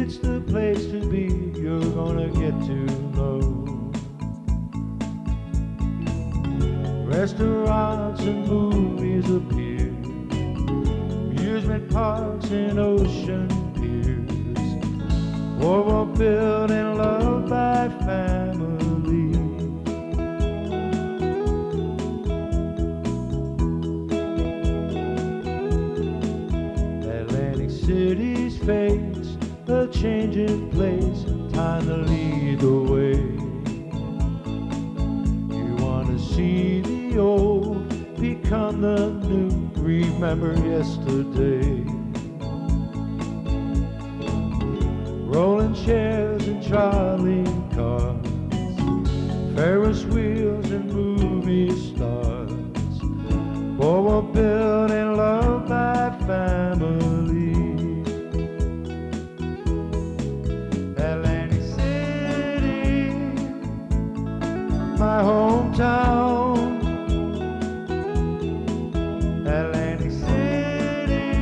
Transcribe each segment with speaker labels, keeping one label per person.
Speaker 1: It's the place to be, you're gonna get to know. Restaurants and movies appear, amusement parks and ocean piers, boardwalk built and loved by family. Atlantic City's face, a changing place, time to lead the way. You wanna see the old become the new, remember yesterday. Rolling chairs and trolley cars, Ferris wheels and movie stars, boardwalk built and loved by family. Atlantic City, my hometown. Atlantic City,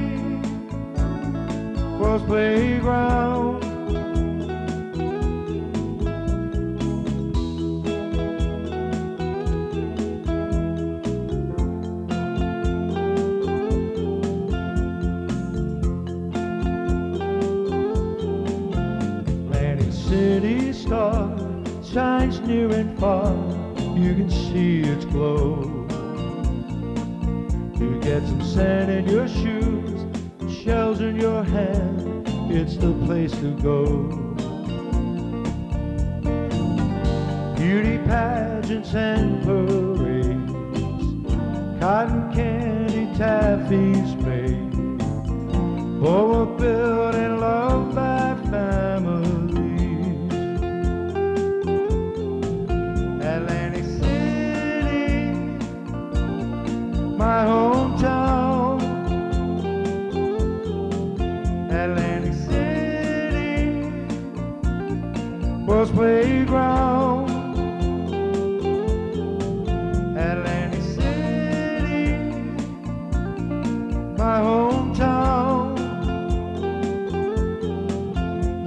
Speaker 1: world's playground. Atlantic City star shines near and far, you can see its glow. You get some sand in your shoes, shells in your hand, it's the place to go. Beauty pageants and parades, cotton candy taffies made, boardwalk built and loved by families. Atlantic City, my hometown. Atlantic City, world's playground. Atlantic City, my hometown.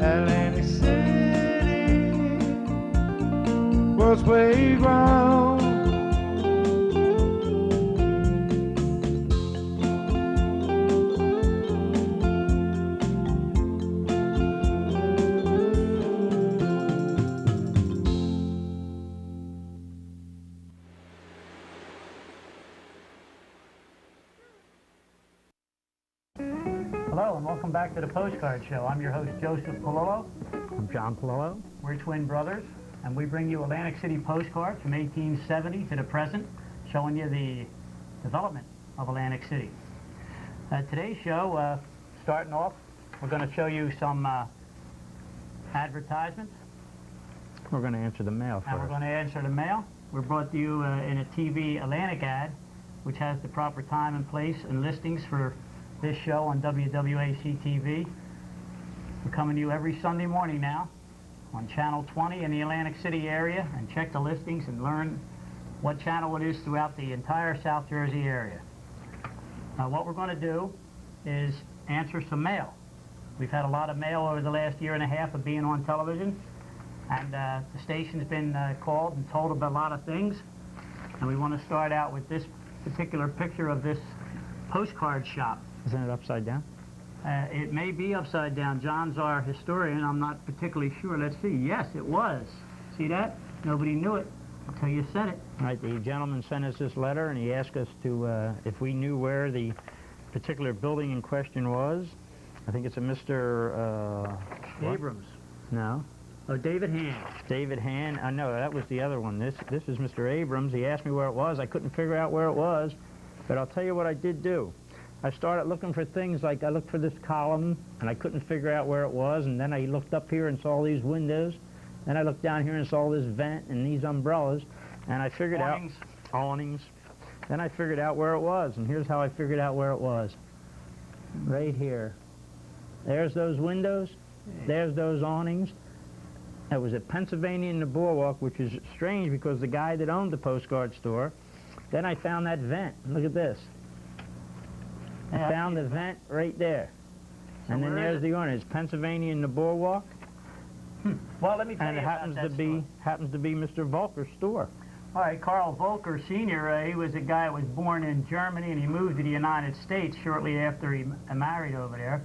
Speaker 1: Atlantic City, world's playground.
Speaker 2: Hello and welcome back to the Postcard Show. I'm your host, Joseph Polillo.
Speaker 3: I'm John Polillo.
Speaker 2: We're twin brothers, and we bring you Atlantic City postcards from 1870 to the present, showing you the development of Atlantic City. Today's show, starting off, we're going to show you some advertisements.
Speaker 3: We're going to answer the mail first.
Speaker 2: And we're going to answer the mail. We're brought to you in a TV Atlantic ad, which has the proper time and place and listings for this show on WWAC TV. We're coming to you every Sunday morning now on Channel 20 in the Atlantic City area, and check the listings and learn what channel it is throughout the entire South Jersey area. What we're going to do is answer some mail. We've had a lot of mail over the last year and a half of being on television, and the station's been called and told about a lot of things, and we want to start out with this particular picture of this postcard shop.
Speaker 3: Isn't it upside down?
Speaker 2: It may be upside down. John's our historian. I'm not particularly sure. Let's see. Yes, it was. See that? Nobody knew it until you said it.
Speaker 3: Right, the gentleman sent us this letter, and he asked us to, if we knew where the particular building in question was. I think it's a Mr.
Speaker 2: Abrams.
Speaker 3: No.
Speaker 2: Oh, David Hand.
Speaker 3: David Hand. No, that was the other one. This is Mr. Abrams. He asked me where it was. I couldn't figure out where it was, but I'll tell you what I did do. I started looking for things like I looked for this column, and I couldn't figure out where it was, and then I looked up here and saw these windows. Then I looked down here and saw this vent and these umbrellas, and I figured
Speaker 2: Awnings.
Speaker 3: out... Awnings. Then I figured out where it was, and here's how I figured out where it was. Right here. There's those windows. There's those awnings. It was at Pennsylvania and the Boardwalk, which is strange because the guy that owned the postcard store. Then I found that vent. Look at this. I found the vent right there. And then there's the owner. It's Pennsylvania in the Boardwalk.
Speaker 2: Well, let me tell
Speaker 3: And
Speaker 2: you
Speaker 3: it
Speaker 2: about that store.
Speaker 3: happens to be Mr. Volker's store.
Speaker 2: All right, Carl Volker Sr., he was a guy that was born in Germany, and he moved to the United States shortly after he married over there.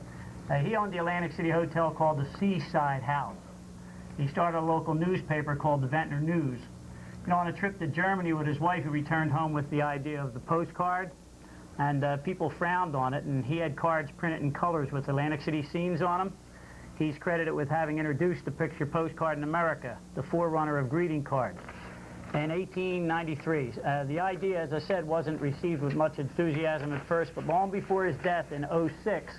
Speaker 2: He owned the Atlantic City Hotel called the Seaside House. He started a local newspaper called the Ventnor News. You know, on a trip to Germany with his wife, he returned home with the idea of the postcard, and people frowned on it, and he had cards printed in colors with Atlantic City scenes on them. He's credited with having introduced the picture postcard in America, the forerunner of greeting cards. In 1893, the idea, as I said, wasn't received with much enthusiasm at first, but long before his death in '06,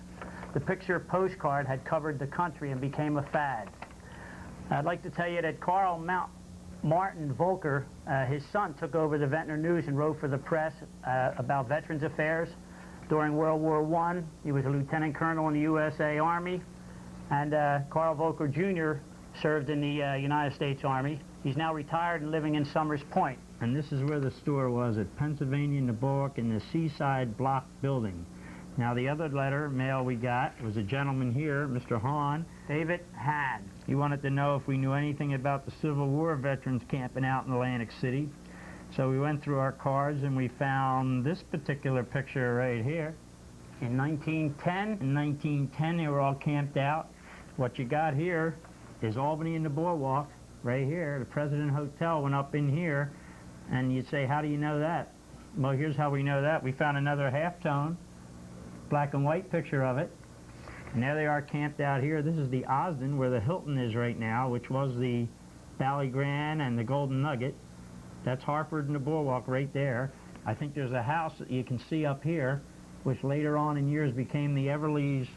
Speaker 2: the picture postcard had covered the country and became a fad. I'd like to tell you that Carl Martin Volker, his son, took over the Ventnor News and wrote for the press about veterans affairs. During World War I, he was a lieutenant colonel in the USA Army, and Carl Volker Jr. served in the United States Army. He's now retired and living in Summers Point.
Speaker 3: And this is where the store was, at Pennsylvania in the Boardwalk in the Seaside Block building. Now, the other mail we got was a gentleman here, Mr. Hahn.
Speaker 2: David Hahn.
Speaker 3: He wanted to know if we knew anything about the Civil War veterans camping out in Atlantic City. So we went through our cards and we found this particular picture right here.
Speaker 2: In 1910?
Speaker 3: In 1910, they were all camped out. What you got here is Albany in the Boardwalk, right here. The President Hotel went up in here, and you'd say, how do you know that? Well, here's how we know that. We found another halftone, black and white picture of it. And there they are camped out here. This is the Osden, where the Hilton is right now, which was the Valley Grand and the Golden Nugget. That's Hartford and the Boardwalk right there. I think there's a house that you can see up here, which later on in years became the Everly's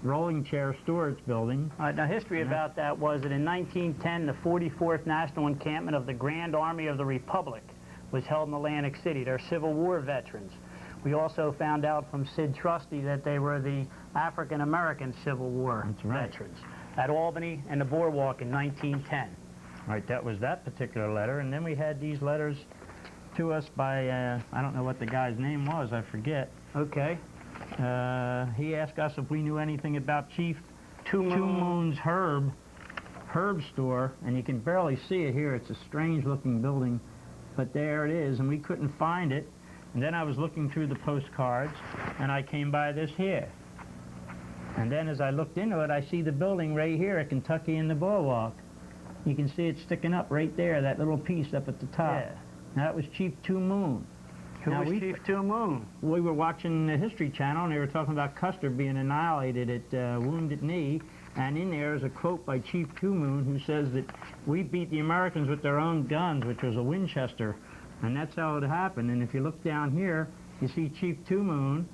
Speaker 3: rolling chair storage building.
Speaker 2: Now, history about that was that in 1910, the 44th National Encampment of the Grand Army of the Republic was held in Atlantic City. They're Civil War veterans. We also found out from Sid Trusty that they were the African-American Civil War veterans at Albany and the Boardwalk in 1910.
Speaker 3: Right, that was that particular letter. And then we had these letters to us by, I don't know what the guy's name was, I forget.
Speaker 2: Okay.
Speaker 3: He asked us if we knew anything about Chief Two Moon's herb store, and you can barely see it here. It's a strange-looking building, but there it is, and we couldn't find it. And then I was looking through the postcards, and I came by this here. And then as I looked into it, I see the building right here at Kentucky in the Boardwalk. You can see it sticking up right there, that little piece up at the top.
Speaker 2: Yeah.
Speaker 3: Now, that was Chief Two Moon.
Speaker 2: Who was Chief Two Moon?
Speaker 3: We were watching the History Channel, and they were talking about Custer being annihilated at Wounded Knee, and in there is a quote by Chief Two Moon who says that we beat the Americans with their own guns, which was a Winchester, and that's how it happened. And if you look down here, you see Chief Two Moon,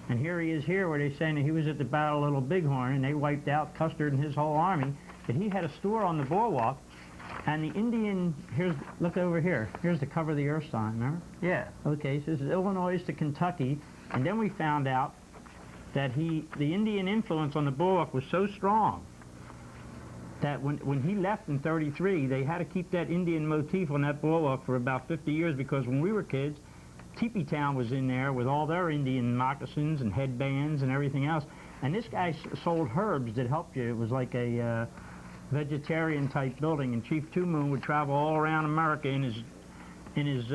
Speaker 3: and here he is here where they're saying that he was at the Battle of Little Bighorn, and they wiped out Custer and his whole army, but he had a store on the Boardwalk. And the Indian, look over here. Here's the cover of the Earth sign, remember?
Speaker 2: Yeah.
Speaker 3: Okay, so this is Illinois to Kentucky. And then we found out that the Indian influence on the Boardwalk was so strong that when he left in '33, they had to keep that Indian motif on that Boardwalk for about 50 years, because when we were kids, Teepee Town was in there with all their Indian moccasins and headbands and everything else. And this guy sold herbs that helped you. It was like a vegetarian type building, and Chief Two Moon would travel all around America in his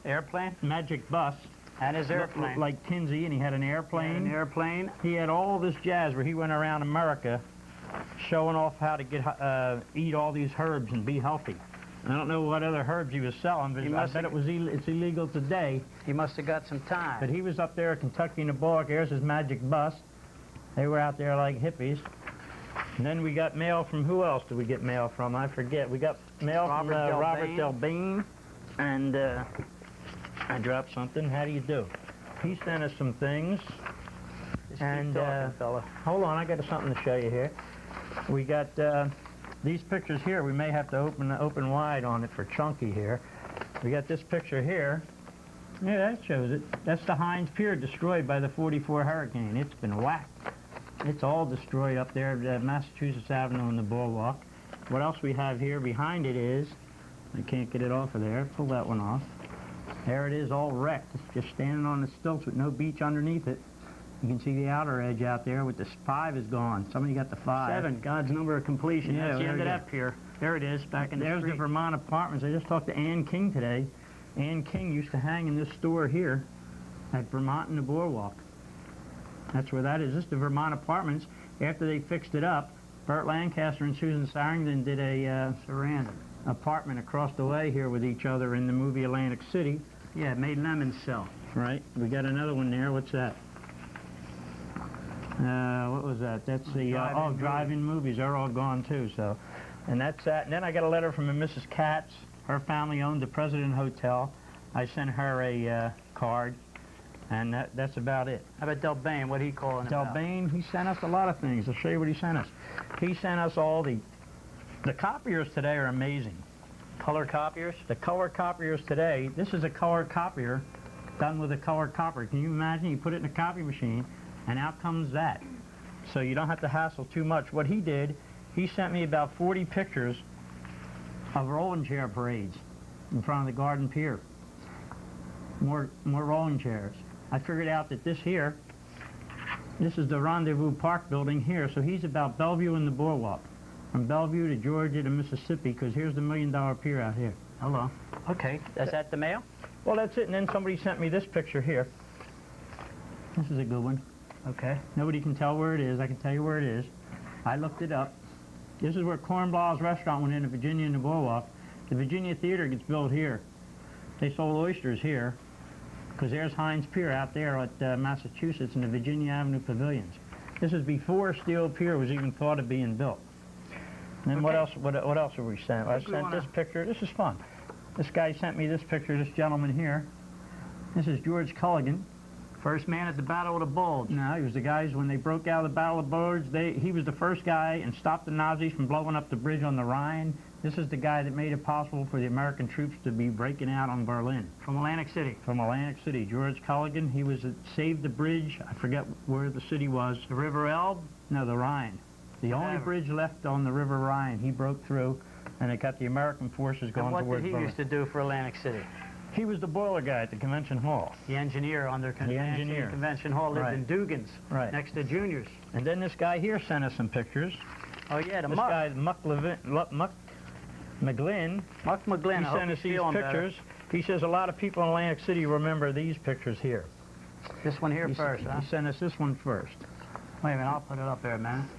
Speaker 2: airplane,
Speaker 3: magic bus,
Speaker 2: and his airplane,
Speaker 3: like Kinsey, and he had an airplane. He had all this jazz where he went around America, showing off how to eat all these herbs and be healthy. I don't know what other herbs he was selling, but I bet it's illegal today.
Speaker 2: He must have got some time.
Speaker 3: But he was up there at Kentucky in the Boardwalk. There's his magic bus. They were out there like hippies. And then we got mail from, who else did we get mail from? I forget. We got mail from Robert Delbane, and I dropped something. How do you do? He sent us some things.
Speaker 2: And fella.
Speaker 3: Hold on, I got something to show you here. We got these pictures here. We may have to open wide on it for Chunky here. We got this picture here. Yeah, that shows it. That's the Heinz Pier destroyed by the '44 hurricane. It's been whacked. It's all destroyed up there at Massachusetts Avenue in the Boardwalk. What else we have here behind it is, I can't get it off of there. Pull that one off. There it is, all wrecked. It's just standing on the stilts with no beach underneath it. You can see the outer edge out there with the 5 is gone. Somebody got the 5.
Speaker 2: 7, God's number of completion.
Speaker 3: Yeah,
Speaker 2: That's the
Speaker 3: there
Speaker 2: end of
Speaker 3: we
Speaker 2: that pier. There it is, back in the
Speaker 3: There's
Speaker 2: street.
Speaker 3: the Vermont Apartments. I just talked to Ann King today. Ann King used to hang in this store here at Vermont and the Boardwalk. That's where that is. This is the Vermont Apartments. After they fixed it up, Burt Lancaster and Susan Sarandon did a apartment across the way here with each other in the movie Atlantic City.
Speaker 2: Yeah, it made lemons sell.
Speaker 3: Right. We got another one there. What's that? What was that? That's the drive-in movies. They're all gone too. So, and that's that. And then I got a letter from a Mrs. Katz. Her family owned the President Hotel. I sent her a card, and that's about it.
Speaker 2: How about Delbane? What did he call it about?
Speaker 3: Delbane, he sent us a lot of things. I'll show you what he sent us. He sent us all the copiers today are amazing.
Speaker 2: Color copiers?
Speaker 3: The color copiers today. This is a color copier done with a color copper. Can you imagine? You put it in a copy machine, and out comes that. So you don't have to hassle too much. What he did, he sent me about 40 pictures of rolling chair parades in front of the Garden Pier. More rolling chairs. I figured out that this is the Rendezvous Park building here, so he's about Bellevue and the Boardwalk. From Bellevue to Georgia to Mississippi, because here's the $1 Million Pier out here.
Speaker 2: Hello. Okay, is that the mail?
Speaker 3: Well, that's it, and then somebody sent me this picture here. This is a good one.
Speaker 2: Okay.
Speaker 3: Nobody can tell where it is. I can tell you where it is. I looked it up. This is where Cornbla's restaurant went into Virginia and the Boardwalk. The Virginia Theater gets built here. They sold oysters here, because there's Heinz Pier out there at Massachusetts in the Virginia Avenue Pavilions. This is before Steel Pier was even thought of being built. And then what else have we sent? I sent this picture. This is fun. This guy sent me this picture, this gentleman here. This is George Culligan.
Speaker 2: First man at the Battle of the Bulge.
Speaker 3: No, he was the guys when they broke out of the Battle of the Bulge. He was the first guy and stopped the Nazis from blowing up the bridge on the Rhine. This is the guy that made it possible for the American troops to be breaking out on Berlin.
Speaker 2: From Atlantic City.
Speaker 3: From Atlantic City. George Culligan, he saved the bridge. I forget where the city was.
Speaker 2: The River Elbe?
Speaker 3: No, the Rhine. The only bridge left on the River Rhine. He broke through, and it got the American forces going towards Berlin.
Speaker 2: And what did he used to do for Atlantic City?
Speaker 3: He was the boiler guy at the convention hall.
Speaker 2: The engineer on their convention hall lived in Dugan's, next to Junior's.
Speaker 3: And then this guy here sent us some pictures.
Speaker 2: Oh yeah,
Speaker 3: this guy, Muck McGlynn.
Speaker 2: Muck McGlynn.
Speaker 3: He sent us these pictures. He says a lot of people in Atlantic City remember these pictures here.
Speaker 2: This one here first, huh?
Speaker 3: He sent us this one first.
Speaker 2: Wait a minute, I'll put it up there, man.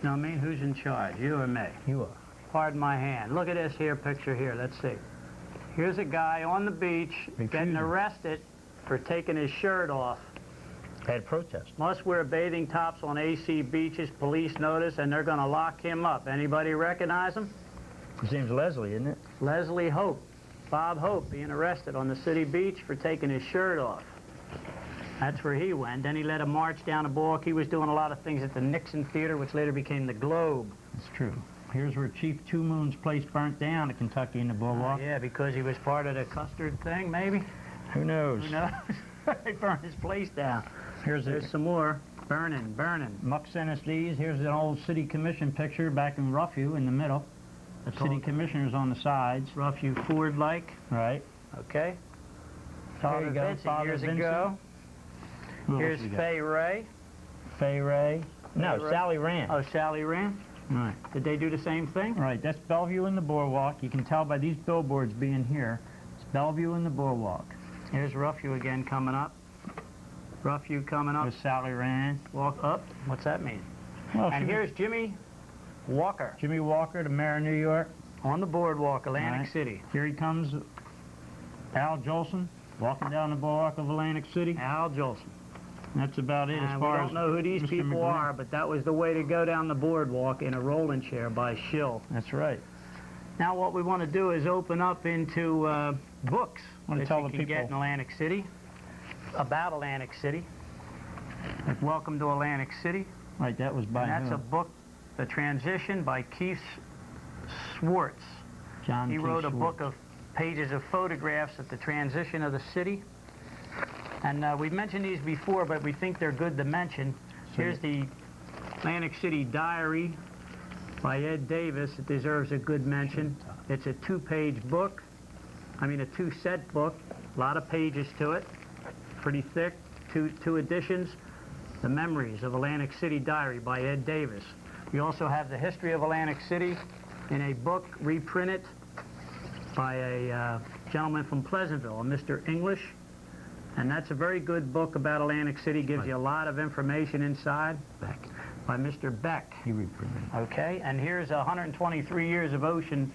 Speaker 2: You know what I mean? Who's in charge, you or me?
Speaker 3: You are.
Speaker 2: Pardon my hand. Look at this here picture here. Let's see. Here's a guy on the beach getting arrested for taking his shirt off.
Speaker 3: Had protest.
Speaker 2: Must wear bathing tops on AC beaches, police notice, and they're going to lock him up. Anybody recognize him?
Speaker 3: His name's Leslie, isn't it?
Speaker 2: Leslie Hope. Bob Hope being arrested on the city beach for taking his shirt off. That's where he went. Then he led a march down the Boardwalk. He was doing a lot of things at the Nixon Theater, which later became the Globe.
Speaker 3: That's true. Here's where Chief Two Moon's place burnt down in Kentucky in the Boardwalk.
Speaker 2: Yeah, because he was part of the custard thing, maybe?
Speaker 3: Who knows?
Speaker 2: Who knows? They burned his place down. There's some more. Burning.
Speaker 3: Muck sent us these. Here's an old city commission picture back in Roughview in the middle. The city commissioners on the sides.
Speaker 2: Roughview Ford-like.
Speaker 3: Right.
Speaker 2: Okay.
Speaker 3: There you go.
Speaker 2: Vincent years ago. Here's Fay Ray.
Speaker 3: Fay Ray. No, Sally Rand.
Speaker 2: Oh, Sally Rand?
Speaker 3: Right.
Speaker 2: Did they do the same thing?
Speaker 3: Right. That's Bellevue and the Boardwalk. You can tell by these billboards being here. It's Bellevue and the Boardwalk.
Speaker 2: Here's Roughview again coming up. Roughview coming up.
Speaker 3: With Sally Rand.
Speaker 2: Walk up. What's that mean?
Speaker 3: Well,
Speaker 2: and here's Jimmy Walker.
Speaker 3: Jimmy Walker, the mayor of New York.
Speaker 2: On the Boardwalk, Atlantic City.
Speaker 3: Here he comes, Al Jolson, walking down the Boardwalk of Atlantic City.
Speaker 2: Al Jolson.
Speaker 3: That's about it as far as
Speaker 2: we don't know who these people are, but that was the way to go down the Boardwalk in a rolling chair by Schill.
Speaker 3: That's right.
Speaker 2: Now what we want to do is open up into books that you can get in Atlantic City, about Atlantic City. Like Welcome to Atlantic City.
Speaker 3: Right, that was by
Speaker 2: and that's a book, The Transition, by Keith Swartz. He wrote a book of pages of photographs of the transition of the city. And we've mentioned these before, but we think they're good to mention. Here's the Atlantic City Diary by Ed Davis. It deserves a good mention. It's a two-page book. I mean, a two-set book. A lot of pages to it. Pretty thick. Two editions. The Memories of Atlantic City Diary by Ed Davis. We also have the history of Atlantic City in a book reprinted by a gentleman from Pleasantville, a Mr. English. And that's a very good book about Atlantic City, gives you a lot of information inside.
Speaker 3: Beck.
Speaker 2: By Mr. Beck.
Speaker 3: He reprinted.
Speaker 2: Okay, and here's 123 Years of Ocean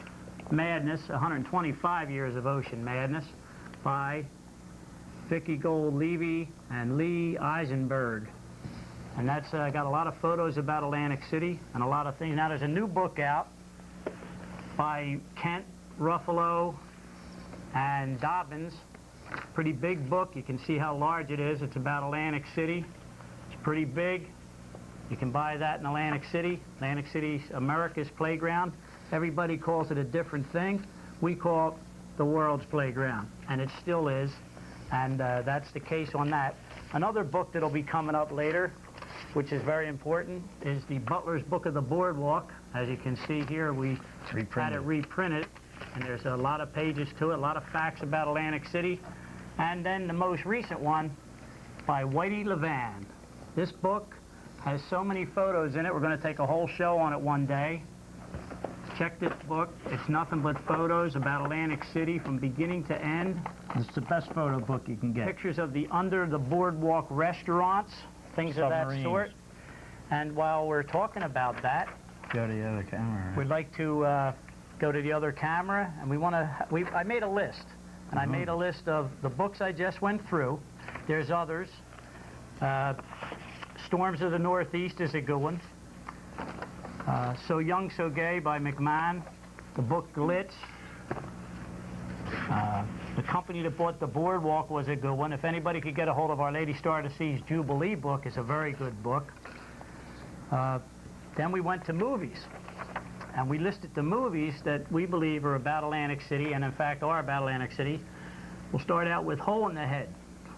Speaker 2: Madness, 125 Years of Ocean Madness by Vicki Gold Levy and Lee Eisenberg. And that's got a lot of photos about Atlantic City and a lot of things. Now there's a new book out by Kent Ruffalo and Dobbins. Pretty big book. You can see how large it is. It's about Atlantic City. It's pretty big. You can buy that in Atlantic City. Atlantic City's America's Playground. Everybody calls it a different thing. We call it the world's playground, and it still is. And that's the case on that. Another book that'll be coming up later, which is very important, is the Butler's Book of the Boardwalk. As you can see here, we had it reprinted, and there's a lot of pages to it, a lot of facts about Atlantic City. And then the most recent one by Whitey Levan. This book has so many photos in it, we're going to take a whole show on it one day. Check this book. It's nothing but photos about Atlantic City from beginning to end.
Speaker 3: It's the best photo book you can get.
Speaker 2: Pictures of the under the boardwalk restaurants, things of that sort. And while we're talking about that,
Speaker 3: go to the other camera.
Speaker 2: We'd like to go to the other camera, and we want to. I made a list, and I made a list of the books I just went through. There's others. Storms of the Northeast is a good one. So Young, So Gay by McMahon. The book Glitz. The Company That Bought the Boardwalk was a good one. If anybody could get a hold of Our Lady Star to Sea's Jubilee book, it's a very good book. Then we went to movies. And we listed the movies that we believe are about Atlantic City, and in fact are about Atlantic City. We'll start out with Hole in the Head.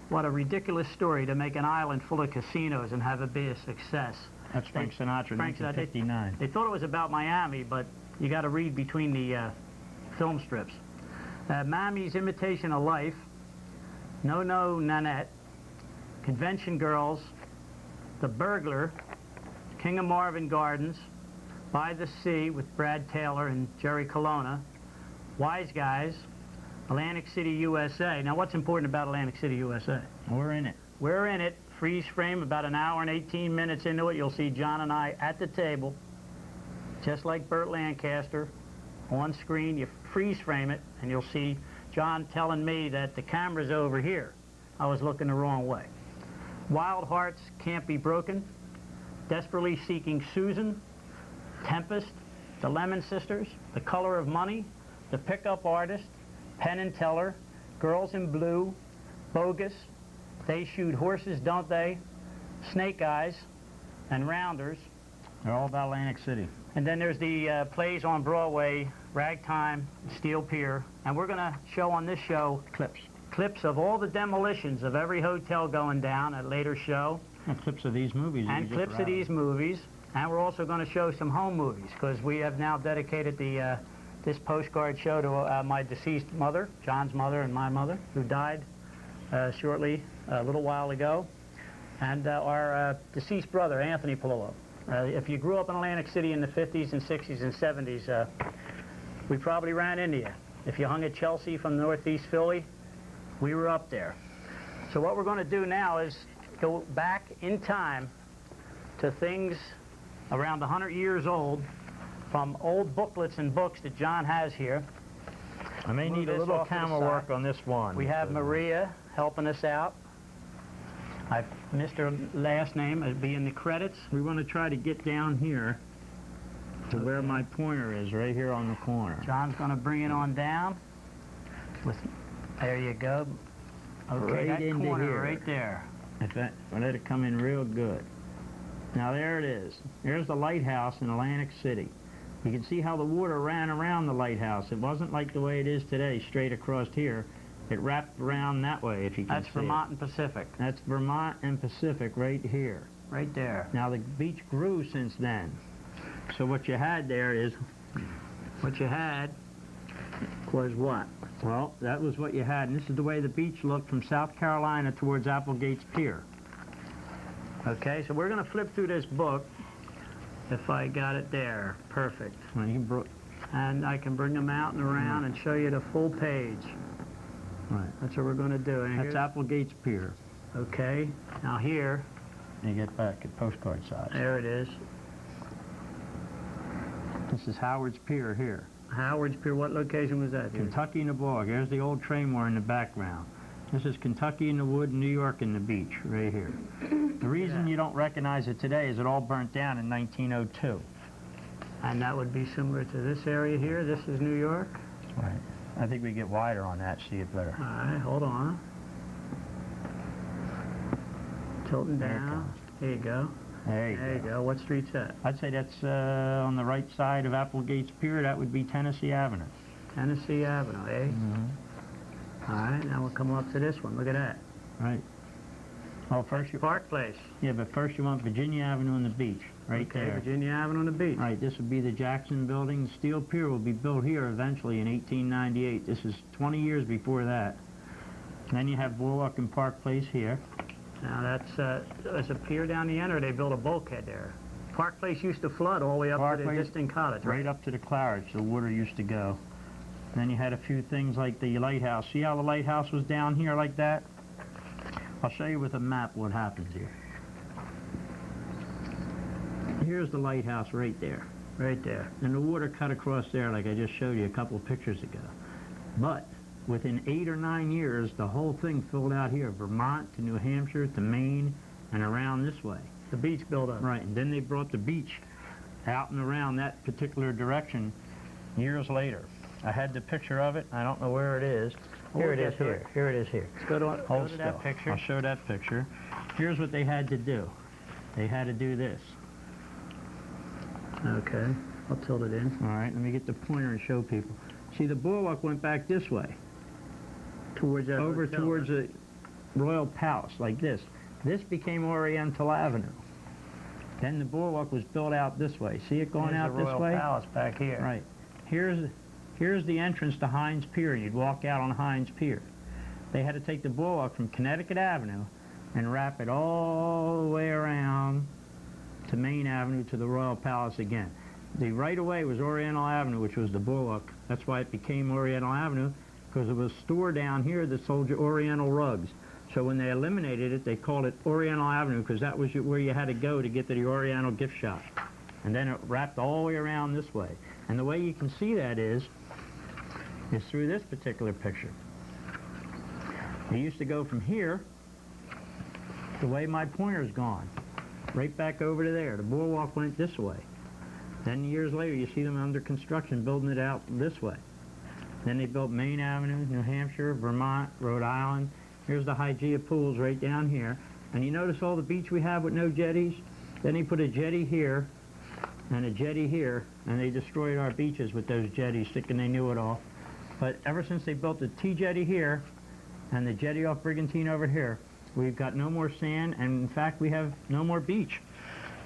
Speaker 2: What a ridiculous story to make an island full of casinos and have it be a success.
Speaker 3: That's Frank Sinatra, 1959.
Speaker 2: They thought it was about Miami, but you got to read between the film strips. Miami's Imitation of Life, No No Nanette, Convention Girls, The Burglar, King of Marvin Gardens, By the Sea with Brad Taylor and Jerry Colonna, Wise Guys, Atlantic City, USA. Now, what's important about Atlantic City, USA?
Speaker 3: We're in it.
Speaker 2: We're in it. Freeze frame, about an hour and 18 minutes into it, you'll see John and I at the table, just like Burt Lancaster, on screen. You freeze frame it, and you'll see John telling me that the camera's over here. I was looking the wrong way. Wild Hearts Can't Be Broken, Desperately Seeking Susan, Tempest, The Lemon Sisters, The Color of Money, The Pickup Artist, Penn and Teller, Girls in Blue, Bogus, They Shoot Horses, Don't They, Snake Eyes, and Rounders.
Speaker 3: They're all about Atlantic City.
Speaker 2: And then there's the plays on Broadway, Ragtime, Steel Pier, and we're going to show on this show clips of all the demolitions of every hotel going down at a later show.
Speaker 3: And clips of these movies.
Speaker 2: And clips of these movies. And we're also going to show some home movies, because we have now dedicated the this postcard show to my deceased mother, John's mother and my mother, who died shortly, a little while ago, and our deceased brother, Anthony Polillo. If you grew up in Atlantic City in the 50s and 60s and 70s, we probably ran into you. If you hung at Chelsea from Northeast Philly, we were up there. So what we're going to do now is go back in time to things around 100 years old, from old booklets and books that John has here.
Speaker 3: I may need a little camera work on this one.
Speaker 2: We have Maria helping us out. I've missed her last name. It'll be in the credits.
Speaker 3: We want to try to get down here to where my pointer is, right here on the corner.
Speaker 2: John's going to bring it on down. There you go. Okay,
Speaker 3: right
Speaker 2: that
Speaker 3: into
Speaker 2: corner
Speaker 3: here.
Speaker 2: right there.
Speaker 3: Let it come in real good. Now there it is. There's the lighthouse in Atlantic City. You can see how the water ran around the lighthouse. It wasn't like the way it is today, straight across here. It wrapped around that way, if you can see.
Speaker 2: That's Vermont and Pacific.
Speaker 3: That's Vermont and Pacific right here.
Speaker 2: Right there.
Speaker 3: Now the beach grew since then. So what you had there is, what you had was what? Well, that was what you had, and this is the way the beach looked from South Carolina towards Applegate's Pier.
Speaker 2: Okay, so we're going to flip through this book. If I got it there, perfect.
Speaker 3: Well,
Speaker 2: And I can bring them out and around and show you the full page.
Speaker 3: Right.
Speaker 2: That's what we're going to do. And
Speaker 3: That's Applegate's Pier.
Speaker 2: Okay, now here.
Speaker 3: You get back at postcard size.
Speaker 2: There it is.
Speaker 3: This is Howard's Pier here.
Speaker 2: Howard's Pier, what location was that?
Speaker 3: Kentucky in the Bog. There's the old train war in the background. This is Kentucky in the wood, New York in the beach, right here. The reason you don't recognize it today is it all burnt down in 1902.
Speaker 2: And that would be similar to this area here. This is New York.
Speaker 3: Right. I think we get wider on that, see it better.
Speaker 2: All right, hold on. Tilting down. There you go.
Speaker 3: There you
Speaker 2: go. What street's that?
Speaker 3: I'd say that's on the right side of Applegate's Pier. That would be Tennessee Avenue.
Speaker 2: Tennessee Avenue, eh?
Speaker 3: Mm-hmm.
Speaker 2: All right, now we'll come up to this one. Look at that.
Speaker 3: Right. Well, first you...
Speaker 2: Park Place.
Speaker 3: Yeah, but first you want Virginia Avenue and the beach, right
Speaker 2: okay,
Speaker 3: there.
Speaker 2: Virginia Avenue and the beach.
Speaker 3: Right, this would be the Jackson Building. Steel Pier will be built here eventually in 1898. This is 20 years before that. And then you have Boardwalk and Park Place here.
Speaker 2: Now that's a pier down the end, or they built a bulkhead there. Park Place used to flood all the way up to the distant cottage, right?
Speaker 3: Right up to the Claridge, the water used to go. Then you had a few things like the lighthouse. See how the lighthouse was down here like that? I'll show you with a map what happens here. Here's the lighthouse right there.
Speaker 2: Right there.
Speaker 3: And the water cut across there like I just showed you a couple of pictures ago. But within 8 or 9 years, the whole thing filled out here, Vermont to New Hampshire to Maine and around this way.
Speaker 2: The beach built up.
Speaker 3: Right, and then they brought the beach out and around that particular direction years later. I had the picture of it. I don't know where it is. Here it is here. Here it is here.
Speaker 2: Let's go to that picture.
Speaker 3: I'll show that picture. Here's what they had to do. They had to do this.
Speaker 2: Okay, I'll tilt it in.
Speaker 3: All right, let me get the pointer and show people. See, the boardwalk went back this way.
Speaker 2: Towards that
Speaker 3: over
Speaker 2: hotel,
Speaker 3: towards the Royal Palace, like this. This became Oriental Avenue. Then the boardwalk was built out this way. See it going out this way?
Speaker 2: There's the Royal Palace back here.
Speaker 3: Right. Here's the entrance to Hines Pier. You'd walk out on Hines Pier. They had to take the boardwalk from Connecticut Avenue and wrap it all the way around to Main Avenue to the Royal Palace again. The right-of-way was Oriental Avenue, which was the boardwalk. That's why it became Oriental Avenue, because there was a store down here that sold you Oriental rugs. So when they eliminated it, they called it Oriental Avenue, because that was where you had to go to get to the Oriental gift shop. And then it wrapped all the way around this way. And the way you can see that is through this particular picture. They used to go from here, the way my pointer's gone, right back over to there. The boardwalk went this way. Then years later, you see them under construction building it out this way. Then they built Main Avenue, New Hampshire, Vermont, Rhode Island. Here's the Hygeia pools right down here. And you notice all the beach we have with no jetties? Then they put a jetty here and a jetty here, and they destroyed our beaches with those jetties, thinking they knew it all. But ever since they built the T-jetty here and the jetty off Brigantine over here, we've got no more sand, and in fact, we have no more beach.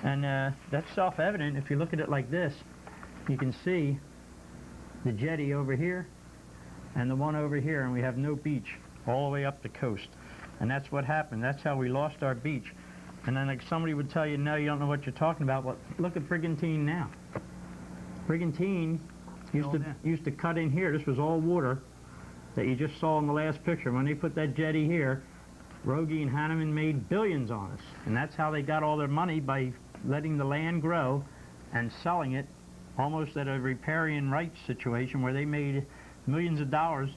Speaker 3: And that's self-evident. If you look at it like this, you can see the jetty over here and the one over here, and we have no beach all the way up the coast. And that's what happened. That's how we lost our beach. And then like somebody would tell you, no, you don't know what you're talking about. Well, look at Brigantine now. Brigantine used to cut in here. This was all water that you just saw in the last picture. When they put that jetty here, Rogie and Hanneman made billions on us. And that's how they got all their money, by letting the land grow and selling it almost at a riparian rights situation where they made millions of dollars,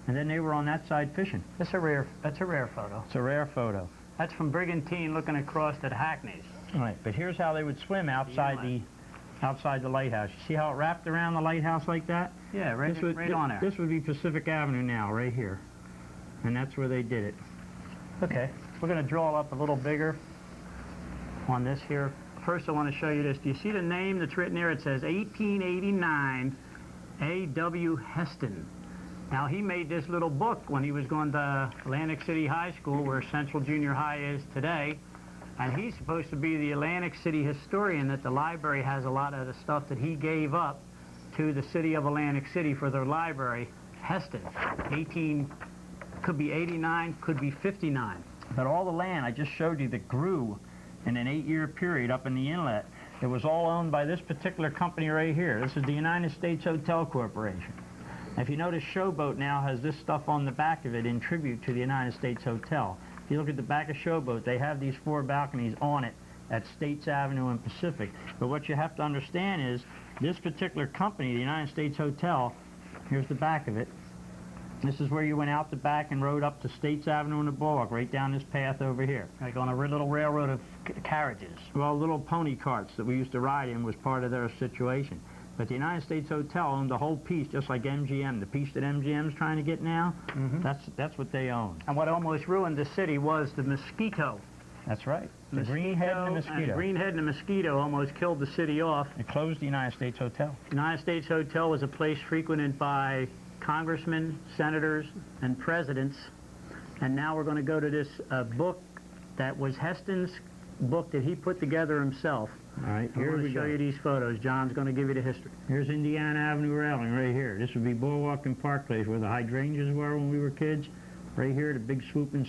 Speaker 3: and then they were on that side fishing.
Speaker 2: That's a rare photo.
Speaker 3: It's a rare photo.
Speaker 2: That's from Brigantine looking across at Hackney's.
Speaker 3: All right, but here's how they would swim outside the lighthouse. You see how it wrapped around the lighthouse like that?
Speaker 2: Yeah, right on there.
Speaker 3: This would be Pacific Avenue now, right here. And that's where they did it.
Speaker 2: Okay, we're going to draw up a little bigger on this here. First, I want to show you this. Do you see the name that's written there? It says 1889 A.W. Heston. Now, he made this little book when he was going to Atlantic City High School, where Central Junior High is today. And he's supposed to be the Atlantic City historian, that the library has a lot of the stuff that he gave up to the city of Atlantic City for their library. Heston, could be 89, could be 59.
Speaker 3: But all the land I just showed you that grew in an 8-year period up in the inlet. It was all owned by this particular company right here. This is the United States Hotel Corporation. If you notice, Showboat now has this stuff on the back of it in tribute to the United States Hotel. If you look at the back of Showboat, they have these 4 balconies on it at States Avenue and Pacific. But what you have to understand is this particular company, the United States Hotel, here's the back of it. This is where you went out the back and rode up to States Avenue and the Boardwalk, right down this path over here.
Speaker 2: Like on a little railroad of carriages.
Speaker 3: Well, little pony carts that we used to ride in was part of their situation. But the United States Hotel owned the whole piece, just like MGM. The piece that MGM's trying to get now, that's what they own.
Speaker 2: And what almost ruined the city was the mosquito.
Speaker 3: That's right. The green head and the mosquito.
Speaker 2: The green head and the mosquito almost killed the city off.
Speaker 3: It closed the United States Hotel.
Speaker 2: The United States Hotel was a place frequented by congressmen, senators, and presidents. And now we're going to go to this book that was Heston's book that he put together himself.
Speaker 3: All right,
Speaker 2: I'm going to show you these photos. John's going to give you the history.
Speaker 3: Here's Indiana Avenue railing right here. This would be Boardwalk and Park Place, where the hydrangeas were when we were kids. Right here, the big swooping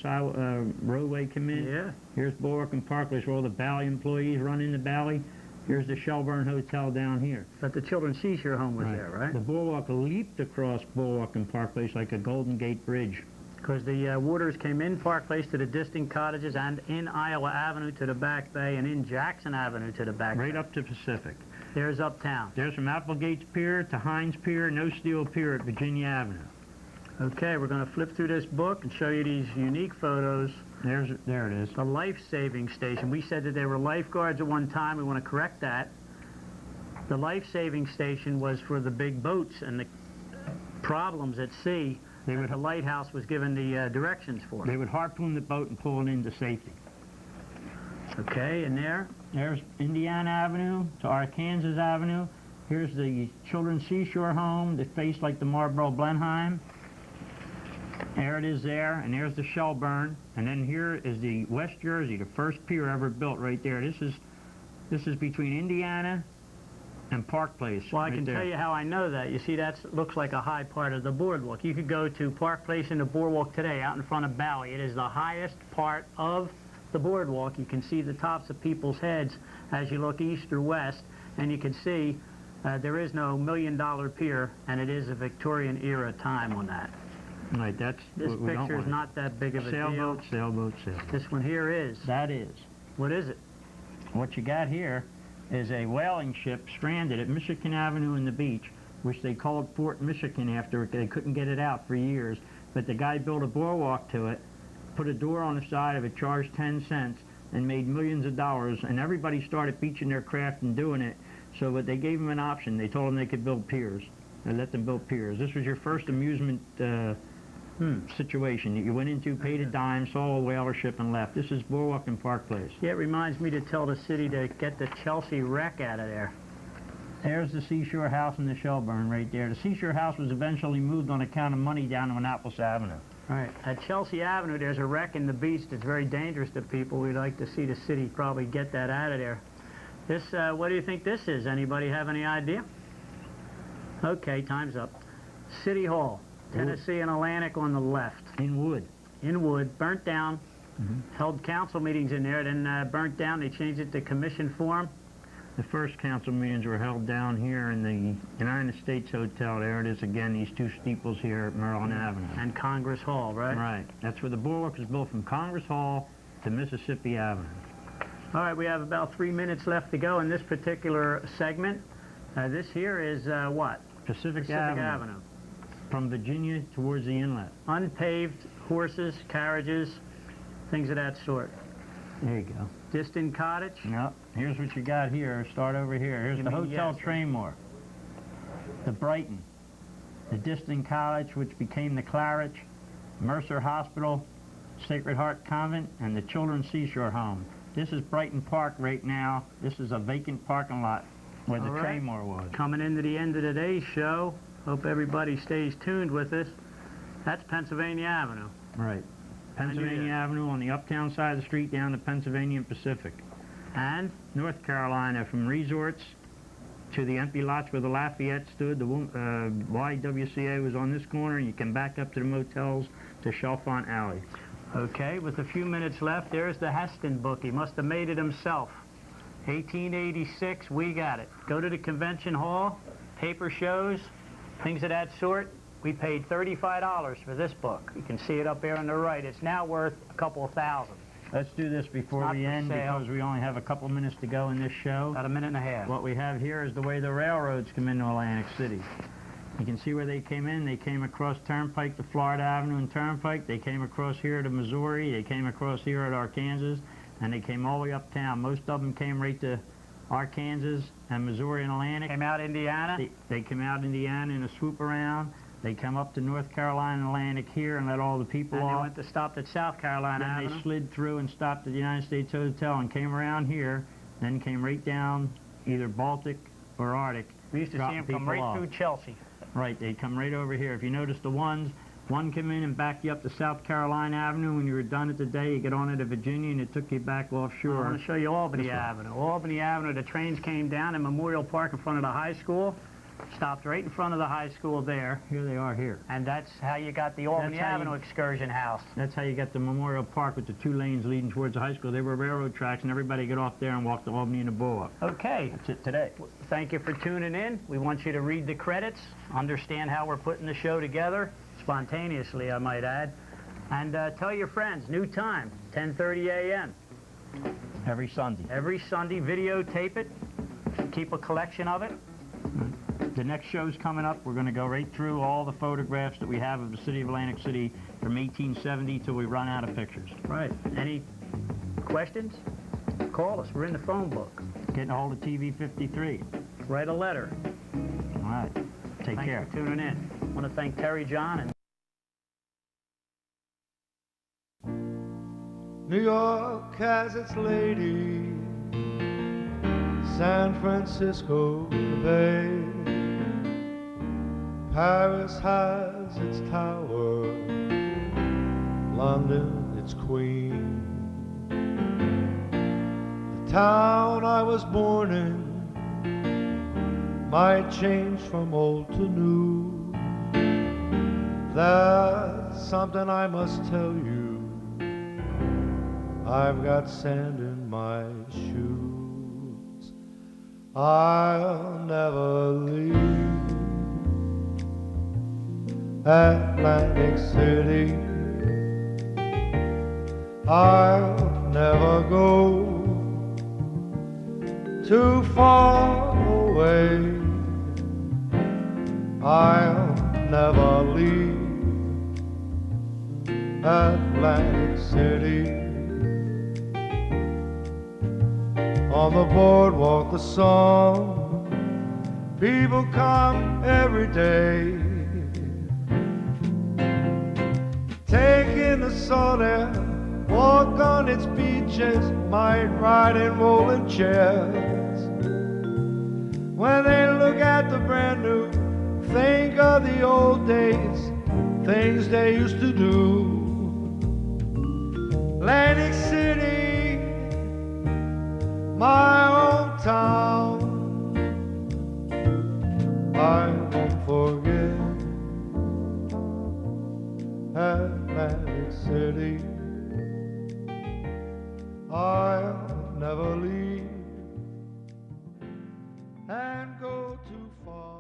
Speaker 3: roadway come in.
Speaker 2: Yeah.
Speaker 3: Here's Boardwalk and Park Place, where all the Valley employees run in the Valley. Here's the Shelburne Hotel down here.
Speaker 2: But the Children's Seashore Home was there, right?
Speaker 3: The Boardwalk leaped across Boardwalk and Park Place like a Golden Gate Bridge.
Speaker 2: Because the waters came in Park Place to the distant cottages and in Iowa Avenue to the Back Bay and in Jackson Avenue to the Back Bay.
Speaker 3: Right up to Pacific.
Speaker 2: There's Uptown.
Speaker 3: There's from Applegate's Pier to Hines Pier, No Steel Pier at Virginia Avenue.
Speaker 2: Okay, we're going to flip through this book and show you these unique photos.
Speaker 3: There it is.
Speaker 2: The life-saving station. We said that they were lifeguards at one time. We want to correct that. The life-saving station was for the big boats and the problems at sea that the lighthouse was given the directions for.
Speaker 3: They would harpoon the boat and pull it into safety.
Speaker 2: Okay, and
Speaker 3: there's Indiana Avenue to Arkansas Avenue. Here's the Children's Seashore Home that faced like the Marlboro Blenheim. There it is there, and there's the Shelburne, and then here is the West Jersey, the first pier ever built right there. This is between Indiana and Park Place.
Speaker 2: Well, I can tell you how I know that. You see, that looks like a high part of the boardwalk. You could go to Park Place and the boardwalk today out in front of Bowie. It is the highest part of the boardwalk. You can see the tops of people's heads as you look east or west, and you can see there is no $1 million pier, and it is a Victorian era time on that.
Speaker 3: Right,
Speaker 2: this picture is not that big of a deal.
Speaker 3: Sailboat.
Speaker 2: This one here is.
Speaker 3: That is.
Speaker 2: What is it?
Speaker 3: What you got here is a whaling ship stranded at Michigan Avenue and the beach, which they called Fort Michigan after they couldn't get it out for years. But the guy built a boardwalk to it, put a door on the side of it, charged 10 cents, and made millions of dollars. And everybody started beaching their craft and doing it. So but they gave them an option. They told them they could build piers. They let them build piers. This was your first amusement situation that you went into, paid a dime, saw a whaler ship, and left. This is Boardwalk and Park Place.
Speaker 2: Yeah, it reminds me to tell the city to get the Chelsea wreck out of there.
Speaker 3: There's the Seashore House and the Shelburne right there. The Seashore House was eventually moved on account of money down to Annapolis Avenue.
Speaker 2: Right. At Chelsea Avenue, there's a wreck in the beach that's very dangerous to people. We'd like to see the city probably get that out of there. This, what do you think this is? Anybody have any idea? Okay, time's up. City Hall. Tennessee and Atlantic on the left.
Speaker 3: In wood.
Speaker 2: In wood, burnt down, held council meetings in there, then burnt down. They changed it to commission form.
Speaker 3: The first council meetings were held down here in the United States Hotel. There it is again, these two steeples here at Maryland Avenue.
Speaker 2: And Congress Hall, right?
Speaker 3: Right. That's where the boardwalk was built, from Congress Hall to Mississippi Avenue.
Speaker 2: All right, we have about 3 minutes left to go in this particular segment. This here is what?
Speaker 3: Pacific Avenue. From Virginia towards the inlet.
Speaker 2: Unpaved horses, carriages, things of that sort.
Speaker 3: There you go.
Speaker 2: Distant Cottage.
Speaker 3: No, here's what you got here. Start over here. Here's the Hotel Traymore. The Brighton. The Distant Cottage, which became the Claridge. Mercer Hospital. Sacred Heart Convent. And the Children's Seashore Home. This is Brighton Park right now. This is a vacant parking lot where the Traymore was.
Speaker 2: Coming into the end of today's show. Hope everybody stays tuned with us. That's Pennsylvania Avenue.
Speaker 3: Right. Pennsylvania Avenue on the uptown side of the street down to Pennsylvania and Pacific.
Speaker 2: And?
Speaker 3: North Carolina, from resorts to the empty lots where the Lafayette stood. The YWCA was on this corner, and you can back up to the motels to Chalfont Alley.
Speaker 2: Okay, with a few minutes left, there's the Heston book. He must have made it himself. 1886, we got it. Go to the convention hall, paper shows, things of that sort. We paid $35 for this book. You can see it up there on the right. It's now worth a couple of thousand.
Speaker 3: Let's do this before we end because we only have a couple minutes to go in this show.
Speaker 2: About a minute and a half.
Speaker 3: What we have here is the way the railroads come into Atlantic City. You can see where they came in. They came across Turnpike to Florida Avenue and Turnpike. They came across here to Missouri. They came across here at Arkansas. And they came all the way uptown. Most of them came right to Arkansas and Missouri and Atlantic.
Speaker 2: Came out Indiana?
Speaker 3: They came out Indiana in a swoop around. They come up to North Carolina and Atlantic here and let all the people off.
Speaker 2: And they went to stop at South Carolina Avenue.
Speaker 3: Then they slid through and stopped at the United States Hotel and came around here, then came right down either Baltic or Arctic.
Speaker 2: We used to see them come right through Chelsea.
Speaker 3: Right, they'd come right over here. If you notice the ones, one came in and backed you up to South Carolina Avenue. When you were done at the day, you get on into Virginia and it took you back offshore.
Speaker 2: I want to show you Albany Avenue. Albany Avenue, the trains came down in Memorial Park in front of the high school. Stopped right in front of the high school there.
Speaker 3: Here they are here.
Speaker 2: And that's how you got the Albany Avenue excursion house.
Speaker 3: That's how you got the Memorial Park with the 2 lanes leading towards the high school. They were railroad tracks and everybody got off there and walked to Albany and the Boa.
Speaker 2: Okay.
Speaker 3: That's it today.
Speaker 2: Thank you for tuning in. We want you to read the credits, understand how we're putting the show together, spontaneously I might add, and tell your friends, new time, 10:30 a.m.
Speaker 3: Every Sunday.
Speaker 2: Every Sunday, videotape it, keep a collection of it.
Speaker 3: The next show's coming up. We're going to go right through all the photographs that we have of the city of Atlantic City from 1870 till we run out of pictures.
Speaker 2: Right. Any questions? Call us. We're in the phone book.
Speaker 3: Getting a hold of TV 53.
Speaker 2: Write a letter.
Speaker 3: All right. Take care.
Speaker 2: Thanks for tuning in. I want to thank Terry John and
Speaker 1: New York has its lady, San Francisco the Bay, Paris has its tower, London its queen. The town I was born in might change from old to new. That's something I must tell you. I've got sand in my shoes. I'll never leave Atlantic City. I'll never go too far away. I'll never leave Atlantic City. On the boardwalk, the song, people come every day, take in the salt air, walk on its beaches, might ride in rolling chairs. When they look at the brand new, think of the old days, things they used to do. Atlantic City, my hometown, I won't forget Atlantic City. I'll never leave and go too far.